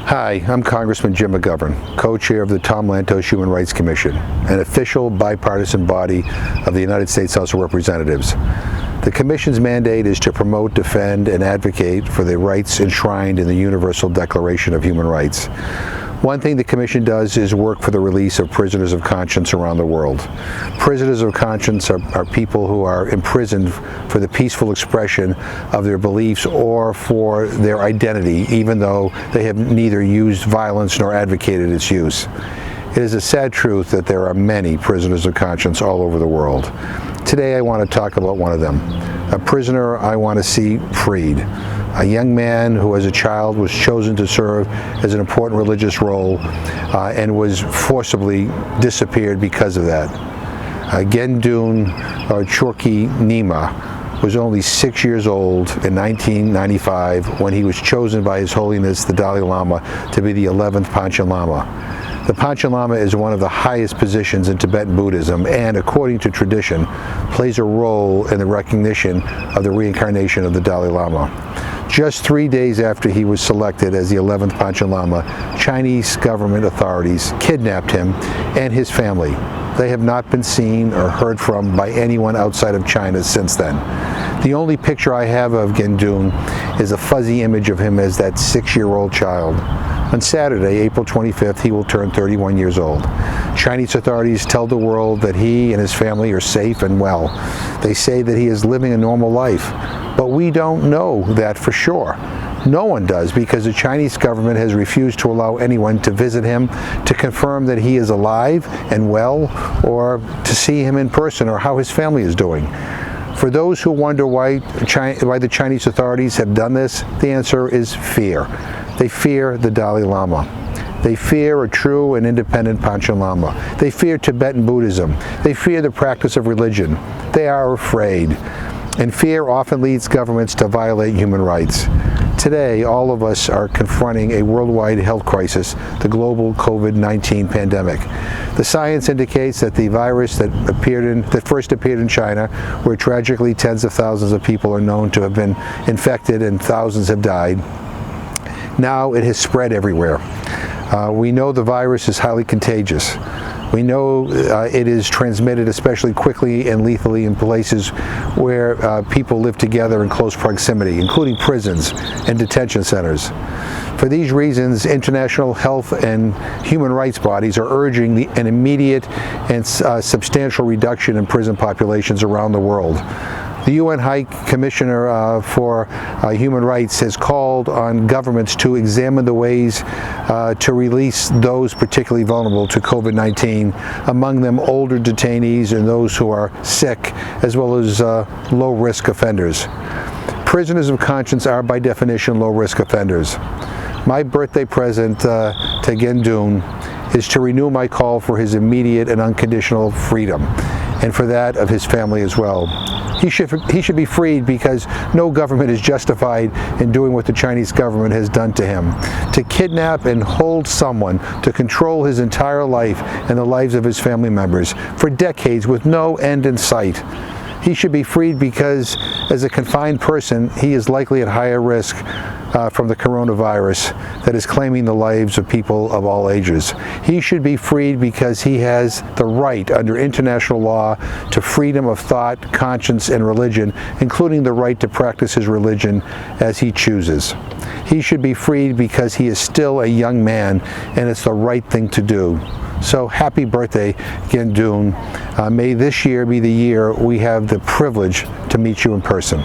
Hi, I'm Congressman Jim McGovern, co-chair of the Tom Lantos Human Rights Commission, an official bipartisan body of the United States House of Representatives. The Commission's mandate is to promote, defend, and advocate for the rights enshrined in the Universal Declaration of Human Rights. One thing the Commission does is work for the release of prisoners of conscience around the world. Prisoners of conscience are people who are imprisoned for the peaceful expression of their beliefs or for their identity, even though they have neither used violence nor advocated its use. It is a sad truth that there are many prisoners of conscience all over the world. Today I want to talk about one of them, a prisoner I want to see freed. A young man who as a child was chosen to serve as an important religious role and was forcibly disappeared because of that. Gendun Chorky Nima was only 6 years old in 1995 when he was chosen by His Holiness the Dalai Lama to be the 11th Panchen Lama. The Panchen Lama is one of the highest positions in Tibetan Buddhism and, according to tradition, plays a role in the recognition of the reincarnation of the Dalai Lama. Just 3 days after he was selected as the 11th Panchen Lama, Chinese government authorities kidnapped him and his family. They have not been seen or heard from by anyone outside of China since then. The only picture I have of Gendun is a fuzzy image of him as that 6-year-old child. On Saturday, April 25th, he will turn 31 years old. Chinese authorities tell the world that he and his family are safe and well. They say that he is living a normal life, but we don't know that for sure. No one does, because the Chinese government has refused to allow anyone to visit him to confirm that he is alive and well, or to see him in person or how his family is doing. For those who wonder why the Chinese authorities have done this, the answer is fear. They fear the Dalai Lama. They fear a true and independent Panchen Lama. They fear Tibetan Buddhism. They fear the practice of religion. They are afraid. And fear often leads governments to violate human rights. Today, all of us are confronting a worldwide health crisis, the global COVID-19 pandemic. The science indicates that the virus that first appeared in China, where tragically tens of thousands of people are known to have been infected and thousands have died, now it has spread everywhere. We know the virus is highly contagious. We know it is transmitted especially quickly and lethally in places where people live together in close proximity, including prisons and detention centers. For these reasons, international health and human rights bodies are urging an immediate and substantial reduction in prison populations around the world. The UN High Commissioner for Human Rights has called on governments to examine the ways to release those particularly vulnerable to COVID-19, among them older detainees and those who are sick, as well as low-risk offenders. Prisoners of conscience are, by definition, low-risk offenders. My birthday present to Gendun is to renew my call for his immediate and unconditional freedom, and for that of his family as well. He should be freed because no government is justified in doing what the Chinese government has done to him. To kidnap and hold someone to control his entire life and the lives of his family members for decades with no end in sight. He should be freed because, as a confined person, he is likely at higher risk from the coronavirus that is claiming the lives of people of all ages. He should be freed because he has the right under international law to freedom of thought, conscience, and religion, including the right to practice his religion as he chooses. He should be freed because he is still a young man and it's the right thing to do. So happy birthday, Gendun. May this year be the year we have the privilege to meet you in person.